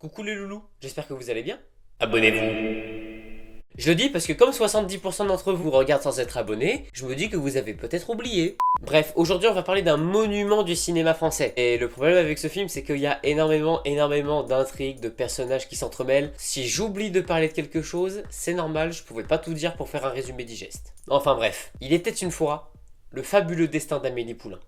Coucou les loulous, j'espère que vous allez bien. Abonnez-vous. Je le dis parce que comme 70% d'entre vous regardent sans être abonnés, je me dis que vous avez peut-être oublié. Bref, aujourd'hui on va parler d'un monument du cinéma français. Et le problème avec ce film, c'est qu'il y a énormément d'intrigues, de personnages qui s'entremêlent. Si j'oublie de parler de quelque chose, c'est normal, je pouvais pas tout dire pour faire un résumé digeste. Enfin bref, il était une fois le fabuleux destin d'Amélie Poulain.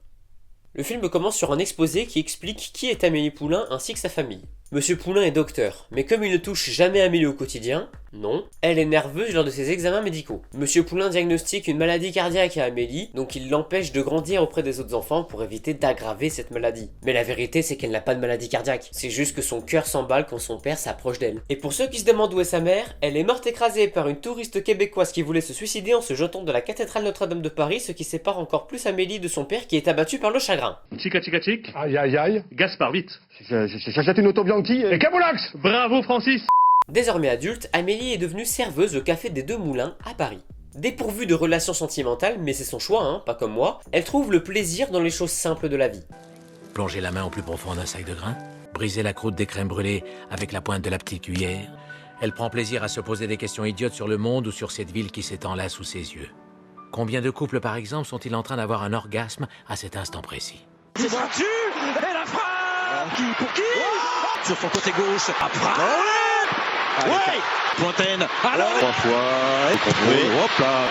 Le film commence sur un exposé qui explique qui est Amélie Poulain ainsi que sa famille. Monsieur Poulain est docteur, mais comme il ne touche jamais Amélie au quotidien, non, elle est nerveuse lors de ses examens médicaux. Monsieur Poulain diagnostique une maladie cardiaque à Amélie, donc il l'empêche de grandir auprès des autres enfants pour éviter d'aggraver cette maladie. Mais la vérité, c'est qu'elle n'a pas de maladie cardiaque. C'est juste que son cœur s'emballe quand son père s'approche d'elle. Et pour ceux qui se demandent où est sa mère, elle est morte écrasée par une touriste québécoise qui voulait se suicider en se jetant de la cathédrale Notre-Dame de Paris, ce qui sépare encore plus Amélie de son père qui est abattu par le chagrin. Chica chica chic. Aïe aïe aïe. Gaspard, vite. J'achète une auto Bianchi et Cabolax. Bravo Francis. Désormais adulte, Amélie est devenue serveuse au café des Deux Moulins à Paris. Dépourvue de relations sentimentales, mais c'est son choix, hein, pas comme moi, elle trouve le plaisir dans les choses simples de la vie. Plonger la main au plus profond d'un sac de grains, briser la croûte des crèmes brûlées avec la pointe de la petite cuillère. Elle prend plaisir à se poser des questions idiotes sur le monde ou sur cette ville qui s'étend là sous ses yeux. Combien de couples, par exemple, sont-ils en train d'avoir un orgasme à cet instant précis? C'est battu et la frappe pour qui sur son côté gauche, après ouais Fontaine, alors trois fois, et contrôlé, hop là.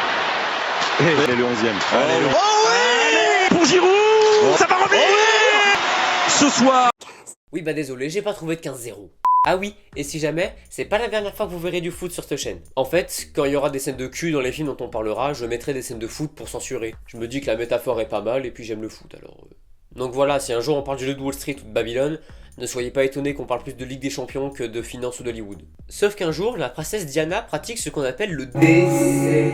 Et le 11e. Allez, pour Giroud, ça va revenir ce soir. Oui bah désolé, j'ai pas trouvé de 15-0. Ah oui, et si jamais, c'est pas la dernière fois que vous verrez du foot sur cette chaîne. En fait, quand il y aura des scènes de cul dans les films dont on parlera, je mettrai des scènes de foot pour censurer. Je me dis que la métaphore est pas mal et puis j'aime le foot alors... Donc voilà, si un jour on parle du jeu de Wall Street ou de Babylone, ne soyez pas étonnés qu'on parle plus de Ligue des Champions que de finances ou d'Hollywood. Sauf qu'un jour, la princesse Diana pratique ce qu'on appelle le décès.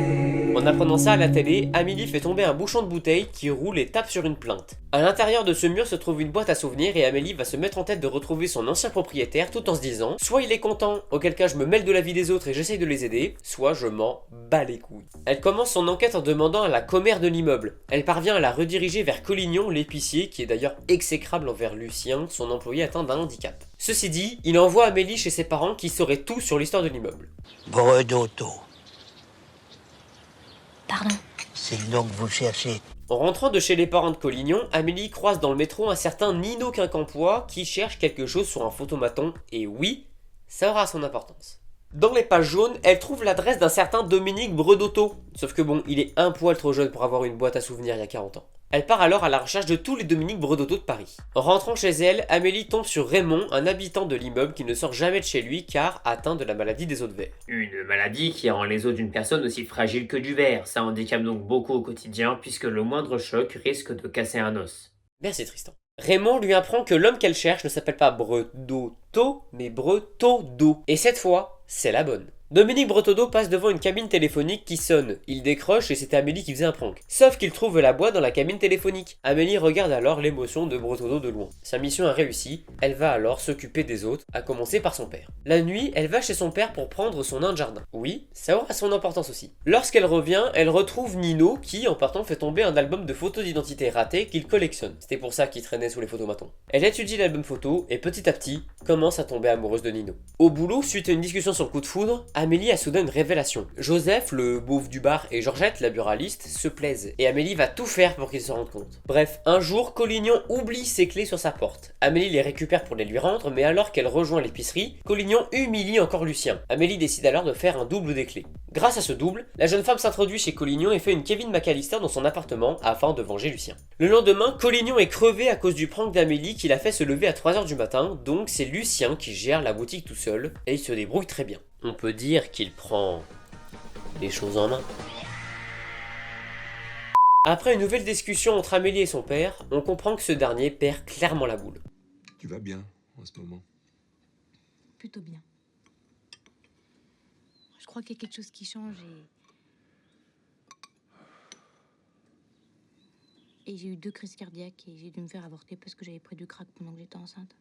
En apprenant ça à la télé, Amélie fait tomber un bouchon de bouteille qui roule et tape sur une plainte. À l'intérieur de ce mur se trouve une boîte à souvenirs et Amélie va se mettre en tête de retrouver son ancien propriétaire tout en se disant soit il est content, auquel cas je me mêle de la vie des autres et j'essaye de les aider, soit je m'en bats les couilles. Elle commence son enquête en demandant à la commère de l'immeuble. Elle parvient à la rediriger vers Collignon, l'épicier, qui est d'ailleurs exécrable envers Lucien, son employé atteint d'un handicap. Ceci dit, il envoie Amélie chez ses parents qui sauraient tout sur l'histoire de l'immeuble. Bredotto. Pardon. C'est le nom que vous cherchez. En rentrant de chez les parents de Collignon, Amélie croise dans le métro un certain Nino Quincampoix qui cherche quelque chose sur un photomaton, et oui, ça aura son importance. Dans les pages jaunes, elle trouve l'adresse d'un certain Dominique Bredotto, sauf que bon, il est un poil trop jeune pour avoir une boîte à souvenirs il y a 40 ans. Elle part alors à la recherche de tous les Dominique Bredotto de Paris. En rentrant chez elle, Amélie tombe sur Raymond, un habitant de l'immeuble qui ne sort jamais de chez lui car atteint de la maladie des os de verre. Une maladie qui rend les os d'une personne aussi fragiles que du verre. Ça handicape donc beaucoup au quotidien puisque le moindre choc risque de casser un os. Merci Tristan. Raymond lui apprend que l'homme qu'elle cherche ne s'appelle pas Bredotto, mais Bretodo. Et cette fois, c'est la bonne. Dominique Bretodo passe devant une cabine téléphonique qui sonne. Il décroche et c'est Amélie qui faisait un prank. Sauf qu'il trouve la boîte dans la cabine téléphonique. Amélie regarde alors l'émotion de Bretodo de loin. Sa mission a réussi, elle va alors s'occuper des autres, à commencer par son père. La nuit, elle va chez son père pour prendre son nain de jardin. Oui, ça aura son importance aussi. Lorsqu'elle revient, elle retrouve Nino qui, en partant, fait tomber un album de photos d'identité ratées qu'il collectionne. C'était pour ça qu'il traînait sous les photomatons. Elle étudie l'album photo et petit à petit, commence à tomber amoureuse de Nino. Au boulot, suite à une discussion sur le coup de foudre, Amélie a soudain une révélation. Joseph, le beauf du bar, et Georgette, la buraliste, se plaisent. Et Amélie va tout faire pour qu'ils se rendent compte. Bref, un jour, Collignon oublie ses clés sur sa porte. Amélie les récupère pour les lui rendre, mais alors qu'elle rejoint l'épicerie, Collignon humilie encore Lucien. Amélie décide alors de faire un double des clés. Grâce à ce double, la jeune femme s'introduit chez Collignon et fait une Kevin McAllister dans son appartement afin de venger Lucien. Le lendemain, Collignon est crevé à cause du prank d'Amélie qui l'a fait se lever à 3h du matin, donc c'est Lucien qui gère la boutique tout seul, et il se débrouille très bien. On peut dire qu'il prend les choses en main. Après une nouvelle discussion entre Amélie et son père, on comprend que ce dernier perd clairement la boule. Tu vas bien en ce moment? Plutôt bien. Je crois qu'il y a quelque chose qui change et j'ai eu 2 crises cardiaques et j'ai dû me faire avorter parce que j'avais pris du crack pendant que j'étais enceinte.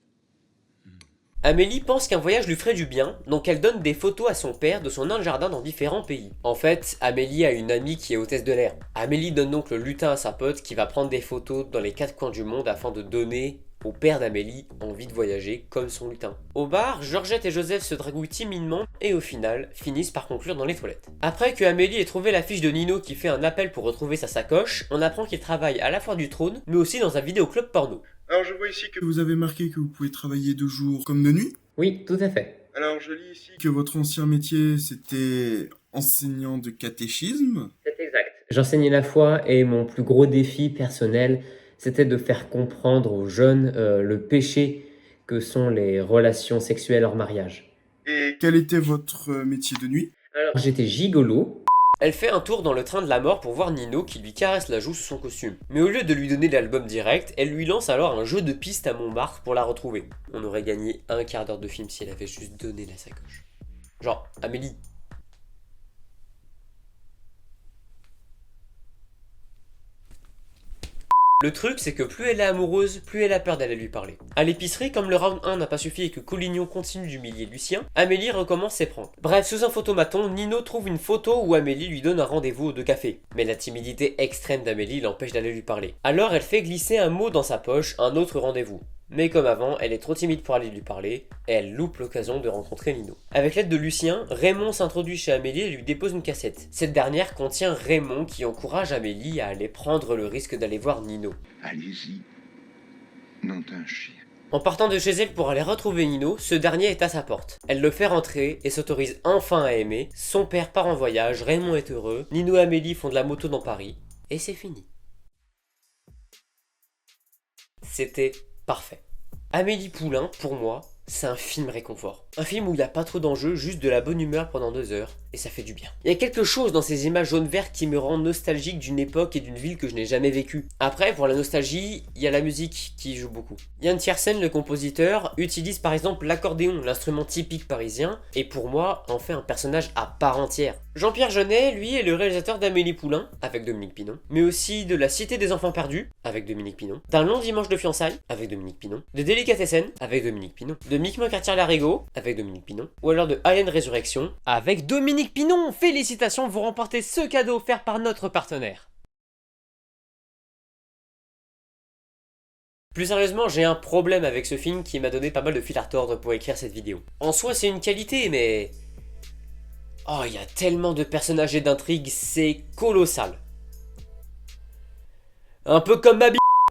Amélie pense qu'un voyage lui ferait du bien, donc elle donne des photos à son père de son nain de jardin dans différents pays. En fait, Amélie a une amie qui est hôtesse de l'air. Amélie donne donc le lutin à sa pote qui va prendre des photos dans les 4 coins du monde afin de donner au père d'Amélie envie de voyager comme son lutin. Au bar, Georgette et Joseph se dragouillent timidement et au final finissent par conclure dans les toilettes. Après que Amélie ait trouvé la fiche de Nino qui fait un appel pour retrouver sa sacoche, on apprend qu'il travaille à la Foire du Trône mais aussi dans un vidéoclub porno. Alors je vois ici que vous avez marqué que vous pouvez travailler de jour comme de nuit. Oui, tout à fait. Alors je lis ici que votre ancien métier c'était enseignant de catéchisme. C'est exact. J'enseignais la foi et mon plus gros défi personnel, c'était de faire comprendre aux jeunes le péché que sont les relations sexuelles hors mariage. Et quel était votre métier de nuit? Alors j'étais gigolo. Elle fait un tour dans le train de la mort pour voir Nino qui lui caresse la joue sous son costume. Mais au lieu de lui donner l'album direct, elle lui lance alors un jeu de piste à Montmartre pour la retrouver. On aurait gagné un quart d'heure de film si elle avait juste donné la sacoche. Genre, Amélie. Le truc, c'est que plus elle est amoureuse, plus elle a peur d'aller lui parler. À l'épicerie, comme le round 1 n'a pas suffi et que Collignon continue d'humilier Lucien, Amélie recommence ses pranks. Bref, sous un photomaton, Nino trouve une photo où Amélie lui donne un rendez-vous de café. Mais la timidité extrême d'Amélie l'empêche d'aller lui parler. Alors elle fait glisser un mot dans sa poche, un autre rendez-vous. Mais comme avant, elle est trop timide pour aller lui parler, et elle loupe l'occasion de rencontrer Nino. Avec l'aide de Lucien, Raymond s'introduit chez Amélie et lui dépose une cassette. Cette dernière contient Raymond qui encourage Amélie à aller prendre le risque d'aller voir Nino. Allez-y, nom d'un chien. En partant de chez elle pour aller retrouver Nino, ce dernier est à sa porte. Elle le fait rentrer et s'autorise enfin à aimer. Son père part en voyage, Raymond est heureux, Nino et Amélie font de la moto dans Paris, et c'est fini. C'était parfait. Amélie Poulain, pour moi, c'est un film réconfort. Un film où il n'y a pas trop d'enjeux, juste de la bonne humeur pendant 2 heures, et ça fait du bien. Il y a quelque chose dans ces images jaune-vert qui me rend nostalgique d'une époque et d'une ville que je n'ai jamais vécue. Après, pour la nostalgie, il y a la musique qui joue beaucoup. Yann Tiersen, le compositeur, utilise par exemple l'accordéon, l'instrument typique parisien, et pour moi, en fait un personnage à part entière. Jean-Pierre Jeunet, lui, est le réalisateur d'Amélie Poulain, avec Dominique Pinon, mais aussi de La Cité des Enfants Perdus, avec Dominique Pinon, d'Un long dimanche de fiançailles, avec Dominique Pinon, de Délicatessen, avec Dominique Pinon, de Micmac Cartier-Larigot, avec Dominique Pinon, ou alors de Alien Résurrection, avec Dominique Pinon. Félicitations, vous remportez ce cadeau offert par notre partenaire. Plus sérieusement, j'ai un problème avec ce film qui m'a donné pas mal de fil à retordre pour écrire cette vidéo. En soi, c'est une qualité, mais... oh, il y a tellement de personnages et d'intrigues, c'est colossal. Un peu comme ma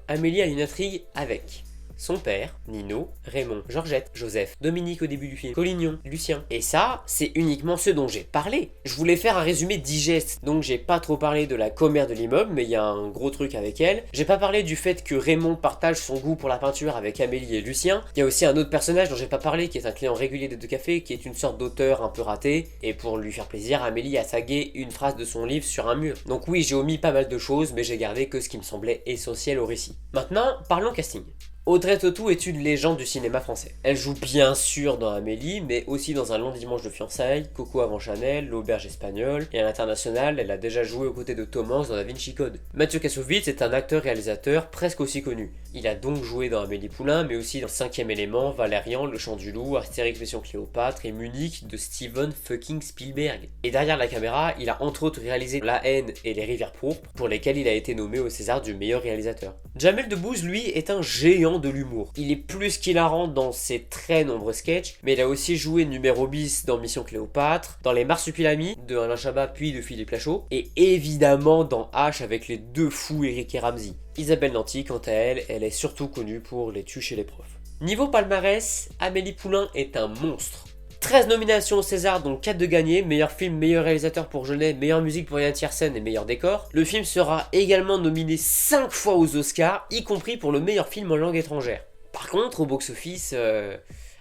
Amélie a une intrigue avec son père, Nino, Raymond, Georgette, Joseph, Dominique au début du film, Collignon, Lucien. Et ça, c'est uniquement ce dont j'ai parlé. Je voulais faire un résumé digeste, donc j'ai pas trop parlé de la commère de l'immeuble, mais il y a un gros truc avec elle. J'ai pas parlé du fait que Raymond partage son goût pour la peinture avec Amélie et Lucien. Il y a aussi un autre personnage dont j'ai pas parlé, qui est un client régulier des deux cafés, qui est une sorte d'auteur un peu raté. Et pour lui faire plaisir, Amélie a tagué une phrase de son livre sur un mur. Donc oui, j'ai omis pas mal de choses, mais j'ai gardé que ce qui me semblait essentiel au récit. Maintenant, parlons casting. Audrey Tautou est une légende du cinéma français. Elle joue bien sûr dans Amélie, mais aussi dans Un long dimanche de fiançailles, Coco avant Chanel, L'auberge espagnole, et à l'international, elle a déjà joué aux côtés de Thomas dans Da Vinci Code. Mathieu Kassovitz est un acteur-réalisateur presque aussi connu. Il a donc joué dans Amélie Poulain, mais aussi dans 5e élément, Valérian, Le Chant du Loup, Astérix Mission Cléopâtre et Munich de Steven fucking Spielberg. Et derrière la caméra, il a entre autres réalisé La haine et Les rivières pourpres, pour lesquels il a été nommé au César du meilleur réalisateur. Jamel Debbouze, lui, est un géant de l'humour. Il est plus qu'hilarant dans ses très nombreux sketchs, mais il a aussi joué numéro bis dans Mission Cléopâtre, dans Les Marsupilamis de Alain Chabat puis de Philippe Lachaud, et évidemment dans H avec les deux fous Eric et Ramsey. Isabelle Nanty, quant à elle, elle est surtout connue pour Les Tues chez les profs. Niveau palmarès, Amélie Poulain est un monstre. 13 nominations au César, dont 4 de gagnés, meilleur film, meilleur réalisateur pour Jeunet, meilleure musique pour Yann Tiersen et meilleur décor. Le film sera également nominé 5 fois aux Oscars, y compris pour le meilleur film en langue étrangère. Par contre, au box-office,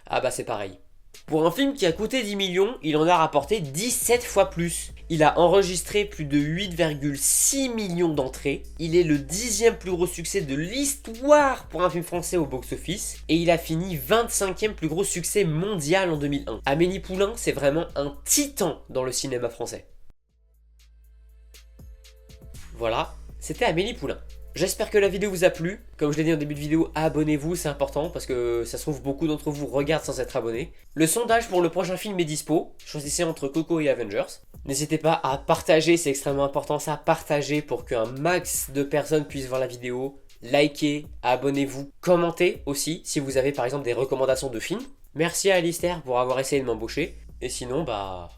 ah bah c'est pareil. Pour un film qui a coûté 10 millions, il en a rapporté 17 fois plus. Il a enregistré plus de 8,6 millions d'entrées. Il est le 10e plus gros succès de l'histoire pour un film français au box-office. Et il a fini 25e plus gros succès mondial en 2001. Amélie Poulain, c'est vraiment un titan dans le cinéma français. Voilà, c'était Amélie Poulain. J'espère que la vidéo vous a plu. Comme je l'ai dit en début de vidéo, abonnez-vous, c'est important parce que ça se trouve beaucoup d'entre vous regardent sans être abonnés. Le sondage pour le prochain film est dispo. Choisissez entre Coco et Avengers. N'hésitez pas à partager, c'est extrêmement important ça, partager pour qu'un max de personnes puissent voir la vidéo. likez, abonnez-vous, commentez aussi si vous avez par exemple des recommandations de films. Merci à Alistair pour avoir essayé de m'embaucher. Et sinon, bah...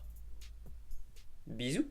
bisous.